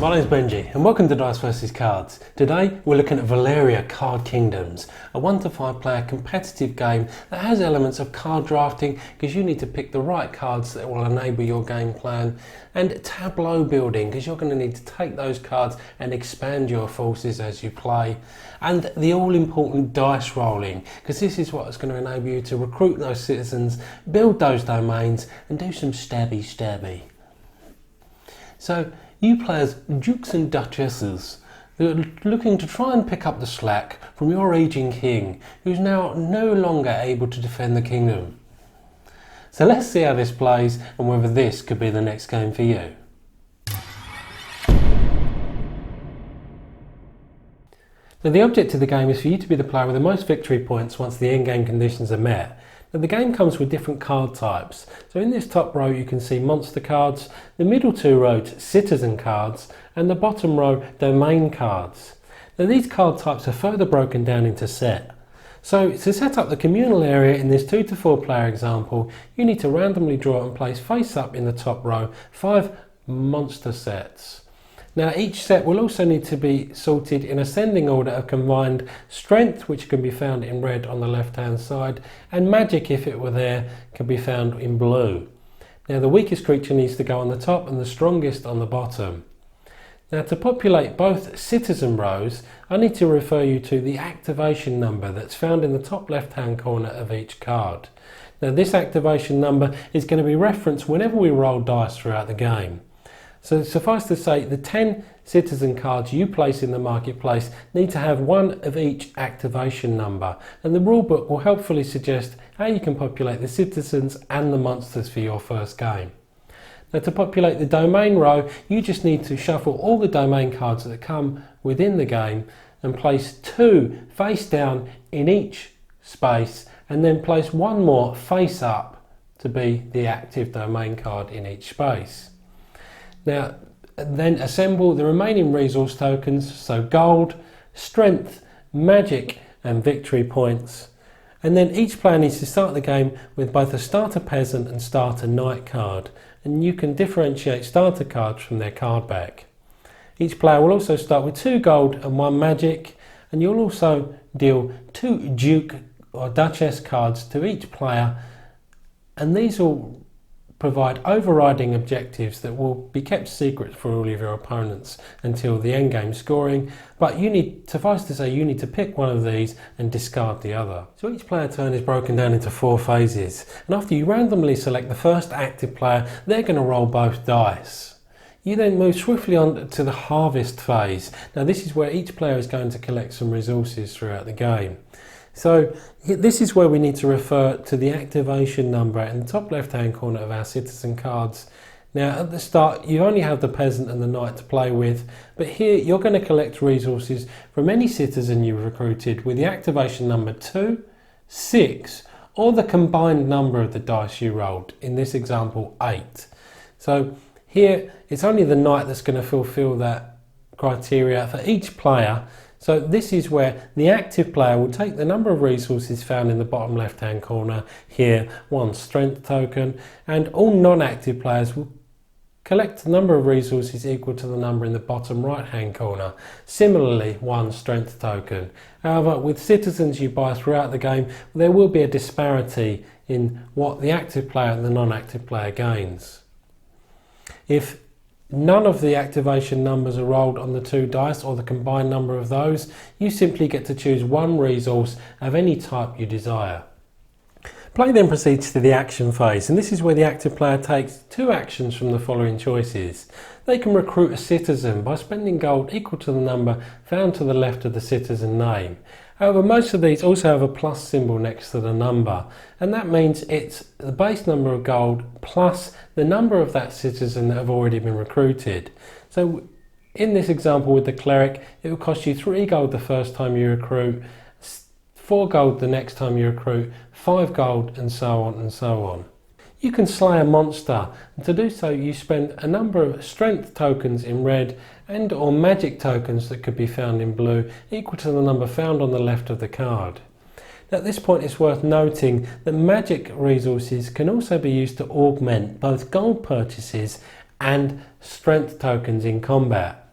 My name's Benji and welcome to Dice vs Cards. Today we're looking at Valeria Card Kingdoms, a 1 to 5 player competitive game that has elements of card drafting because you need to pick the right cards that will enable your game plan, and tableau building because you're going to need to take those cards and expand your forces as you play, and the all important dice rolling because this is what is going to enable you to recruit those citizens, build those domains and do some stabby. So you play as dukes and duchesses that are looking to try and pick up the slack from your aging king, who's now no longer able to defend the kingdom. So let's see how this plays and whether this could be the next game for you. Now the object of the game is for you to be the player with the most victory points once the endgame conditions are met. Now the game comes with different card types. So in this top row you can see monster cards, the middle two rows citizen cards, and the bottom row domain cards. Now these card types are further broken down into set. So to set up the communal area in this 2 to 4 player example, you need to randomly draw and place face up in the top row 5 monster sets. Now each set will also need to be sorted in ascending order of combined strength, which can be found in red on the left hand side, and magic, if it were there, can be found in blue. Now the weakest creature needs to go on the top and the strongest on the bottom. Now to populate both citizen rows, I need to refer you to the activation number that's found in the top left hand corner of each card. Now this activation number is going to be referenced whenever we roll dice throughout the game. So suffice to say, the 10 citizen cards you place in the marketplace need to have one of each activation number, and the rulebook will helpfully suggest how you can populate the citizens and the monsters for your first game. Now to populate the domain row, you just need to shuffle all the domain cards that come within the game and place 2 face down in each space, and then place 1 more face up to be the active domain card in each space. Now then assemble the remaining resource tokens, so gold, strength, magic and victory points. And then each player needs to start the game with both a starter peasant and starter knight card, and you can differentiate starter cards from their card back. Each player will also start with 2 gold and 1 magic, and you'll also deal 2 duke or duchess cards to each player, and these will provide overriding objectives that will be kept secret for all of your opponents until the endgame scoring, but suffice to say, you need to pick one of these and discard the other. So each player turn is broken down into 4 phases, and after you randomly select the first active player, they're going to roll both dice. You then move swiftly on to the harvest phase. Now this is where each player is going to collect some resources throughout the game. So this is where we need to refer to the activation number in the top left hand corner of our citizen cards. Now at the start you only have the peasant and the knight to play with, but here you're going to collect resources from any citizen you've recruited with the activation number 2, 6 or the combined number of the dice you rolled, in this example 8. So here it's only the knight that's going to fulfill that criteria for each player. So this is where the active player will take the number of resources found in the bottom left hand corner, here 1 strength token, and all non-active players will collect the number of resources equal to the number in the bottom right hand corner, similarly 1 strength token. However, with citizens you buy throughout the game, there will be a disparity in what the active player and the non-active player gains. If none of the activation numbers are rolled on the 2 dice or the combined number of those, you simply get to choose 1 resource of any type you desire. Play then proceeds to the action phase, and this is where the active player takes 2 actions from the following choices. They can recruit a citizen by spending gold equal to the number found to the left of the citizen name. However, most of these also have a plus symbol next to the number, and that means it's the base number of gold plus the number of that citizen that have already been recruited. So in this example with the cleric, it will cost you 3 gold the first time you recruit, 4 gold the next time you recruit, 5 gold, and so on and so on. You can slay a monster, and to do so you spend a number of strength tokens in red and or magic tokens that could be found in blue equal to the number found on the left of the card. Now, at this point it's worth noting that magic resources can also be used to augment both gold purchases and strength tokens in combat.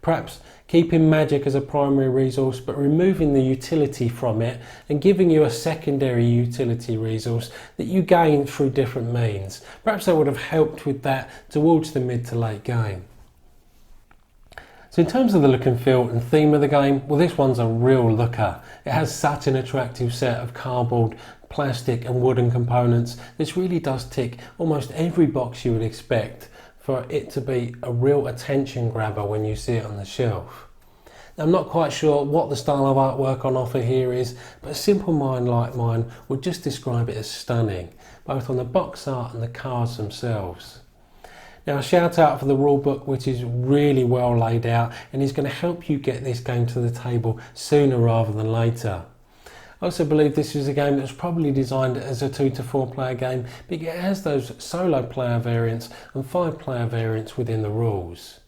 Perhaps keeping magic as a primary resource but removing the utility from it and giving you a secondary utility resource that you gain through different means. Perhaps that would have helped with that towards the mid to late game. So in terms of the look and feel and theme of the game, well, this one's a real looker. It has such an attractive set of cardboard, plastic and wooden components. This really does tick almost every box you would expect for it to be a real attention grabber when you see it on the shelf. Now, I'm not quite sure what the style of artwork on offer here is, but a simple mind like mine would just describe it as stunning, both on the box art and the cards themselves. Now, a shout out for the rulebook, which is really well laid out and is going to help you get this game to the table sooner rather than later. I also believe this is a game that was probably designed as a 2 to 4 player game, but it has those solo player variants and 5 player variants within the rules.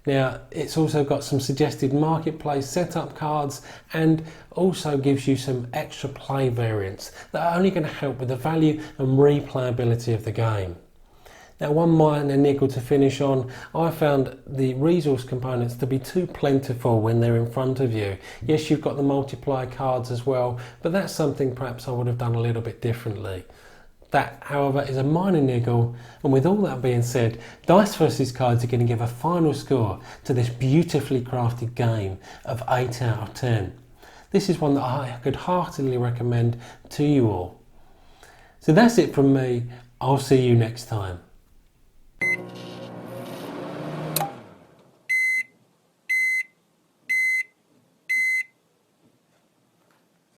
Now, it's also got some suggested marketplace setup cards and also gives you some extra play variants that are only going to help with the value and replayability of the game. Now, one minor niggle to finish on, I found the resource components to be too plentiful when they're in front of you. Yes, you've got the multiplier cards as well, but that's something perhaps I would have done a little bit differently. That, however, is a minor niggle, and with all that being said, Dice vs Cards are going to give a final score to this beautifully crafted game of 8 out of 10. This is one that I could heartily recommend to you all. So that's it from me. I'll see you next time.